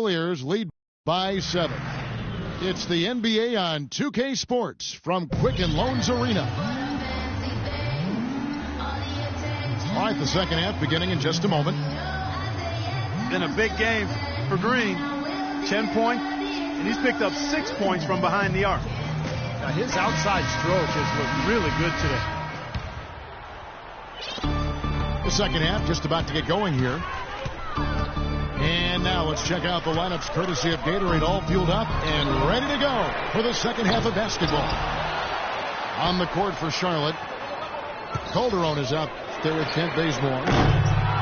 Cavaliers lead by 7. It's the NBA on 2K Sports from Quicken Loans Arena. All right, the second half beginning in just a moment. Been a big game for Green. 10 points, and he's picked up 6 points from behind the arc. Now his outside stroke has looked really good today. The second half just about to get going here. And now let's check out the lineups courtesy of Gatorade, all fueled up and ready to go for the second half of basketball. On the court for Charlotte, Calderon is out there with Kent Bazemore.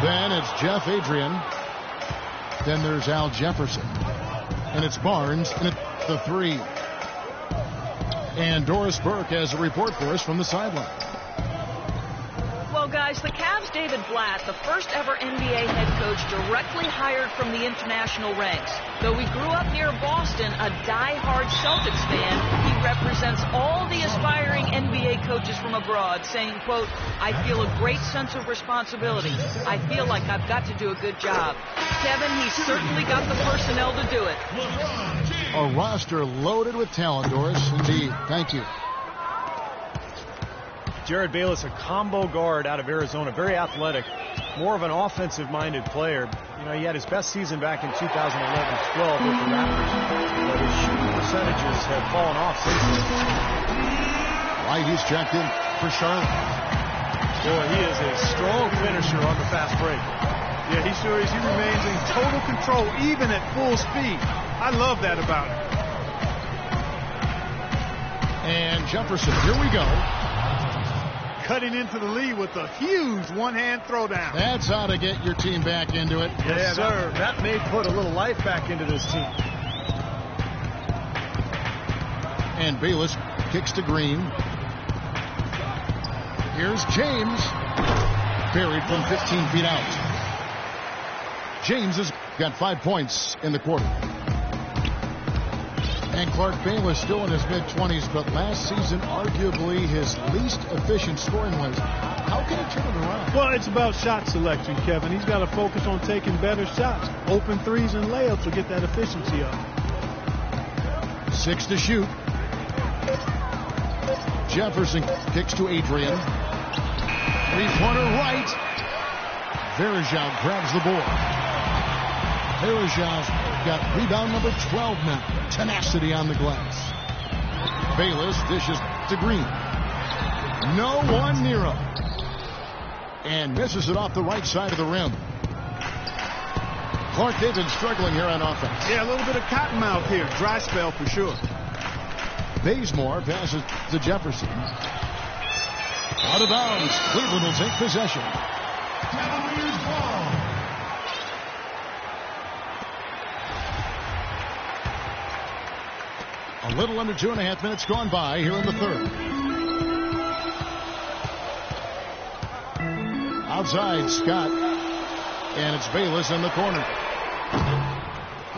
Then it's Jeff Adrian. Then there's Al Jefferson. And it's Barnes, and it's the 3. And Doris Burke has a report for us from the sideline. Well, guys, the Cavs' David Blatt, the first ever NBA head coach directly hired from the international ranks. Though he grew up near Boston, a die-hard Celtics fan, he represents all the aspiring NBA coaches from abroad, saying, quote, "I feel a great sense of responsibility. I feel like I've got to do a good job." Kevin, he's certainly got the personnel to do it. A roster loaded with talent, Doris. Indeed. Thank you. Jared Bayless, a combo guard out of Arizona, very athletic, more of an offensive-minded player. You know, he had his best season back in 2011-12 with the Raptors, but his shooting percentages have fallen off since then. White, he's checked in for Charlotte. Boy, he is a strong finisher on the fast break. Yeah, he sure is. He remains in total control, even at full speed. I love that about him. And Jefferson, here we go. Cutting into the lead with a huge one-hand throwdown. That's how to get your team back into it. Yes, sir. That may put a little life back into this team. And Bayless kicks to Green. Here's James. Buried from 15 feet out. James has got 5 points in the quarter. And Clark Bayless still in his mid-20s, but last season arguably his least efficient scoring-wise. How can he turn it around? Well, it's about shot selection, Kevin. He's got to focus on taking better shots. Open threes and layups will get that efficiency up. 6 to shoot. Jefferson kicks to Adrian. Three-pointer right. Verjao grabs the board. Verjao got rebound number 12 now. Tenacity on the glass. Bayless dishes to Green. No one near him. And misses it off the right side of the rim. Clark David struggling here on offense. Yeah, a little bit of cotton mouth here. Dry spell for sure. Bazemore passes to Jefferson. Out of bounds. Cleveland will take possession. Cavaliers ball. A little under 2.5 minutes gone by here in the third. Outside, Scott. And it's Bayless in the corner.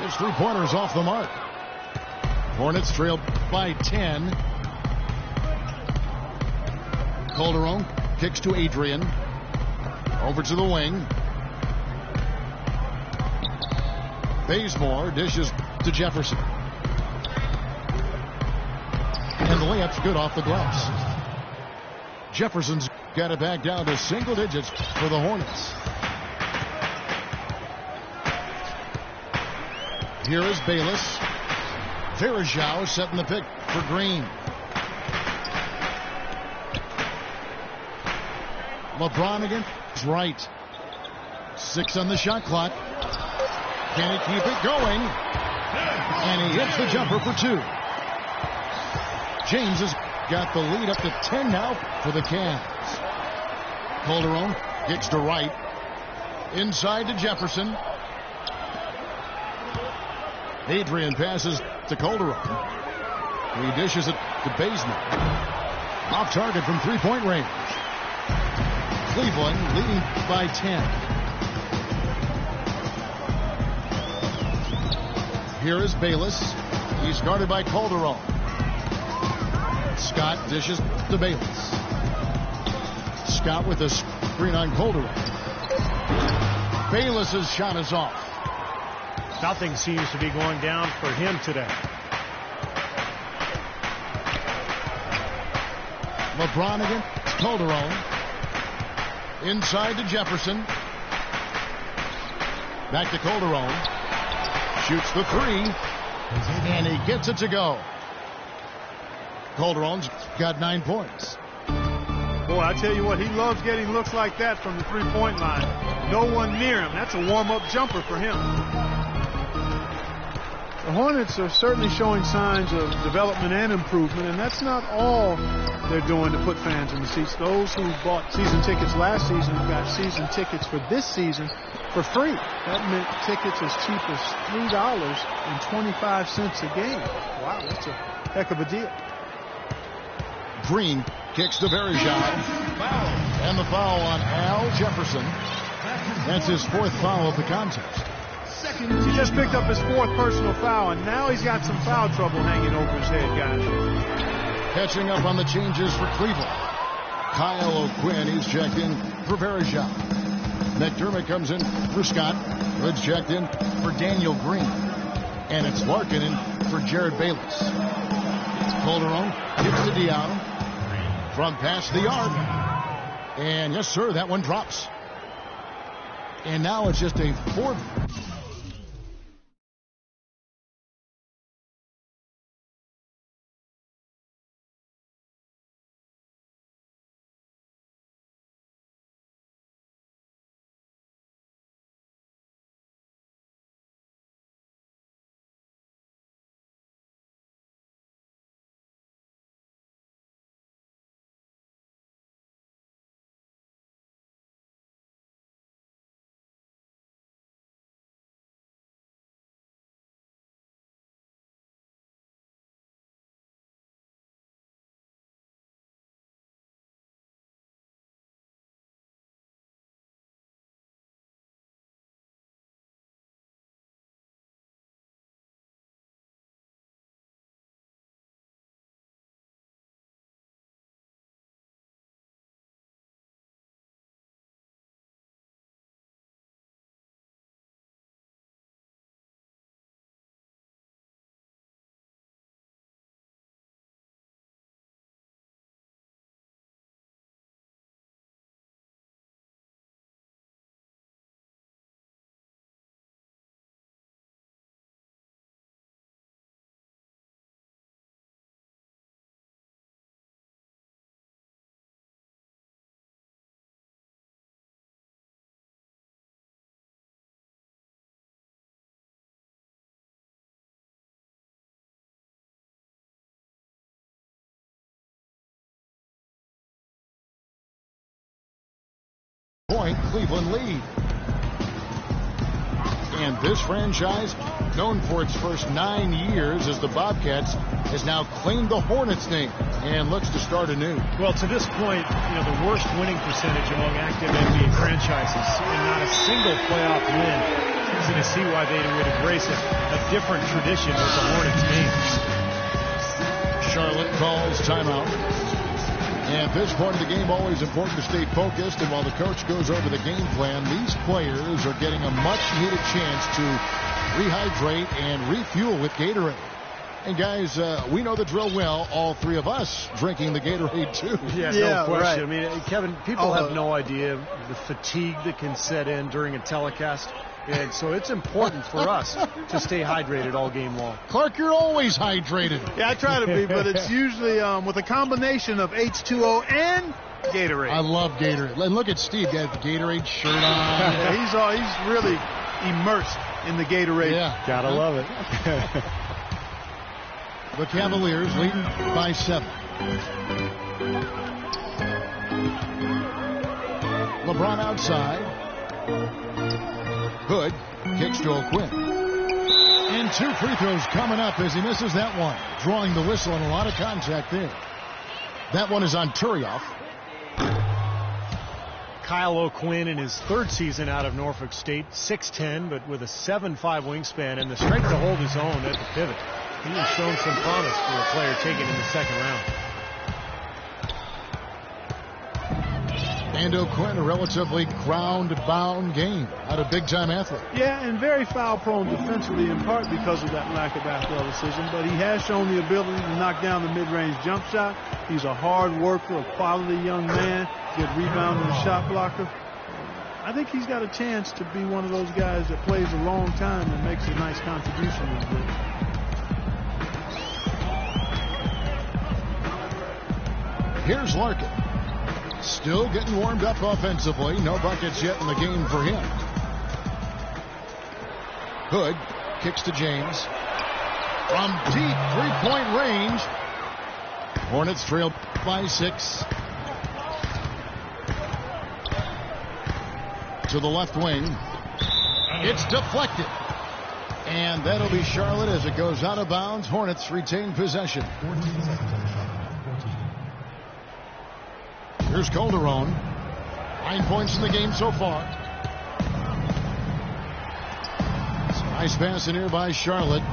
His three-pointer is off the mark. Hornets trailed by 10. Calderon kicks to Adrian. Over to the wing. Bazemore dishes to Jefferson. And the layup's good off the glass. Jefferson's got it back down to single digits for the Hornets. Here is Bayless. Verjao setting the pick for Green. LeBron again is right. 6 on the shot clock. Can he keep it going? And he hits the jumper for 2. James has got the lead up to 10 now for the Cavs. Calderon kicks to right. Inside to Jefferson. Adrian passes to Calderon. He dishes it to Bazemore. Off target from three-point range. Cleveland leading by 10. Here is Bayless. He's guarded by Calderon. Scott dishes to Bayless. Scott with a screen on Calderon. Bayless's shot is off. Nothing seems to be going down for him today. LeBron against Calderon. Inside to Jefferson. Back to Calderon. Shoots the three. And he gets it to go. Calderon's got 9 points. Boy, I tell you what, he loves getting looks like that from the three-point line. No one near him. That's a warm-up jumper for him. The Hornets are certainly showing signs of development and improvement, and that's not all they're doing to put fans in the seats. Those who bought season tickets last season got season tickets for this season for free. That meant tickets as cheap as $3.25 a game. Wow, that's a heck of a deal. Green kicks to Bergeron. And the foul on Al Jefferson. That's his 4th foul of the contest. He just picked up his 4th personal foul, and now he's got some foul trouble hanging over his head, guys. Catching up on the changes for Cleveland. Kyle O'Quinn, he's checked in for Bergeron. McDermott comes in for Scott. Hood's checked in for Daniel Green. And it's Larkin in for Jared Bayless. Calderon hits to Diallo. From past the arc. And yes, sir, that one drops. And now it's just a 4th. Point, Cleveland lead. And this franchise, known for its first 9 years as the Bobcats, has now claimed the Hornets name and looks to start anew. Well, to this point, the worst winning percentage among active NBA franchises, and not a single playoff win. Easy to see why they would embrace a different tradition with the Hornets name. Charlotte calls timeout. And at this point of the game, always important to stay focused. And while the coach goes over the game plan, these players are getting a much-needed chance to rehydrate and refuel with Gatorade. And guys, we know the drill well, all 3 of us drinking the Gatorade too. Yeah, no question. Right. I mean, Kevin, people have no idea the fatigue that can set in during a telecast. And so it's important for us to stay hydrated all game long. Clark, you're always hydrated. Yeah, I try to be, but it's usually with a combination of H2O and Gatorade. I love Gatorade. And look at Steve, got the Gatorade shirt on. Yeah, he's really immersed in the Gatorade. Yeah, gotta love it. The Cavaliers leading by 7. LeBron outside. Hood kicks to O'Quinn. And 2 free throws coming up as he misses that one. Drawing the whistle and a lot of contact there. That one is on Turioff. Kyle O'Quinn in his 3rd season out of Norfolk State, 6'10", but with a 7'5" wingspan and the strength to hold his own at the pivot. He has shown some promise for a player taken in the 2nd round. And O'Quinn, a relatively ground-bound game, not a big-time athlete. Yeah, and very foul-prone defensively, in part because of that lack of athleticism. But he has shown the ability to knock down the mid-range jump shot. He's a hard worker, a quality young man, good rebounder and shot blocker. I think he's got a chance to be one of those guys that plays a long time and makes a nice contribution to the league. Here's Larkin. Still getting warmed up offensively. No buckets yet in the game for him. Hood kicks to James. From deep three-point range. Hornets trail by 6. To the left wing. It's deflected. And that'll be Charlotte as it goes out of bounds. Hornets retain possession. Here's Calderon. 9 points in the game so far. Nice pass in here by Charlotte.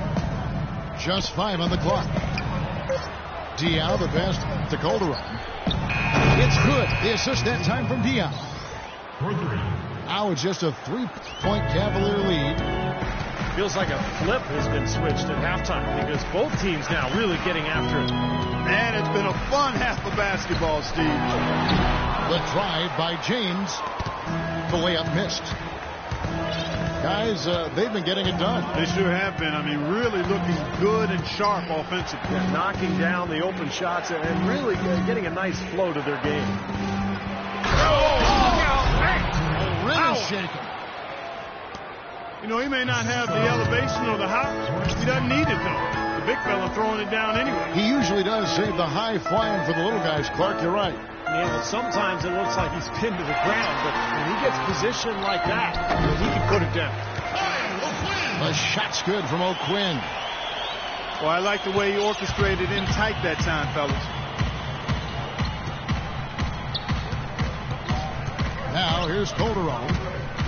Just 5 on the clock. Diaw, the pass to Calderon. It's good. The assist that time from Diaw. Now it's just a 3-point Cavalier lead. Feels like a flip has been switched at halftime because both teams now really getting after it. Man, it's been a fun half of basketball, Steve. The drive by James. The layup missed. Guys, they've been getting it done. They sure have been. I mean, really looking good and sharp offensively. Yeah, knocking down the open shots and really getting a nice flow to their game. Really shaking. You know, he may not have the elevation or the height. He doesn't need it, though. The big fella throwing it down anyway. He usually does save the high flying for the little guys. Clark, you're right. Yeah, but sometimes it looks like he's pinned to the ground, but when he gets positioned like that, he can put it down. The shot's good from O'Quinn. Well, I like the way he orchestrated in tight that time, fellas. Now here's Calderon.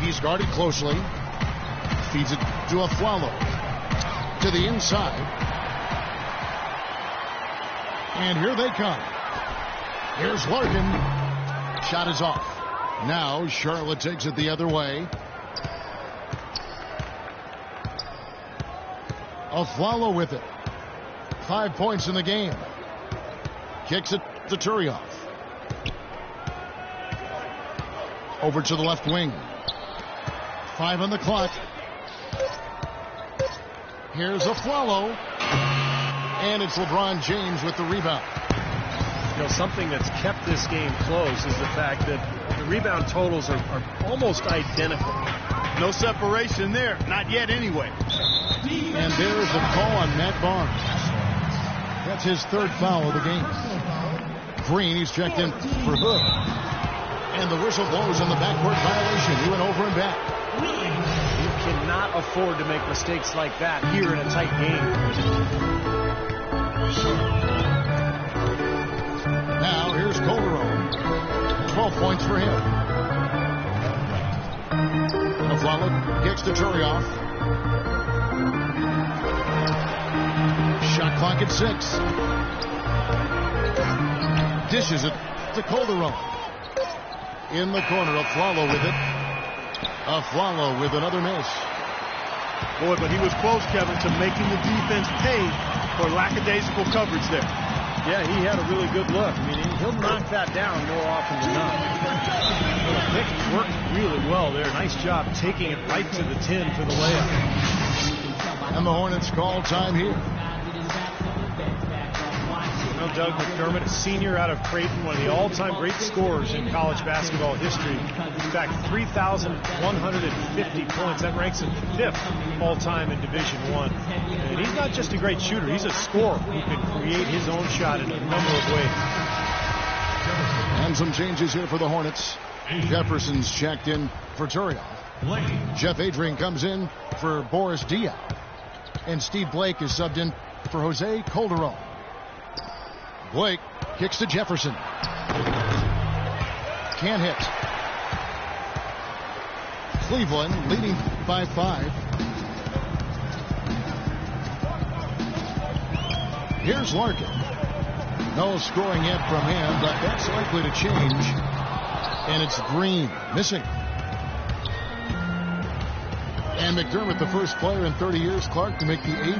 He's guarded closely. Feeds it to Aflalo. To the inside. And here they come. Here's Larkin. Shot is off. Now Charlotte takes it the other way. Aflalo with it. 5 points in the game. Kicks it to Turioff. Over to the left wing. 5 on the clock. Here's Aflalo. And it's LeBron James with the rebound. You know, something that's kept this game close is the fact that the rebound totals are almost identical. No separation there. Not yet anyway. And there's a call on Matt Barnes. That's his 3rd foul of the game. Green, he's checked in for Hood. And the whistle blows on the backcourt violation. He went over and back. You cannot afford to make mistakes like that here in a tight game. Now here's Calderon. 12 points for him. Aflalo kicks to Turioff. Shot clock at 6. Dishes it to Calderon. In the corner, Aflalo with it. Aflalo with another miss. Boy, but he was close, Kevin, to making the defense pay for lackadaisical coverage there. Yeah, he had a really good look. I mean, he'll knock that down more often than not. The pick worked really well there. Nice job taking it right to the 10 for the layup. And the Hornets call time here. Well, Doug McDermott, a senior out of Creighton, one of the all-time great scorers in college basketball history. In fact, 3,150 points. That ranks him 5th all-time in Division I. And he's not just a great shooter. He's a scorer who can create his own shot in a number of ways. And some changes here for the Hornets. Jefferson's checked in for Turioff. Jeff Adrian comes in for Boris Diaw. And Steve Blake is subbed in for Jose Calderon. Blake kicks to Jefferson. Can't hit. Cleveland leading by 5. Here's Larkin. No scoring yet from him, but that's likely to change And it's Green missing. And McDermott, the first player in 30 years, Clark, to make the 8th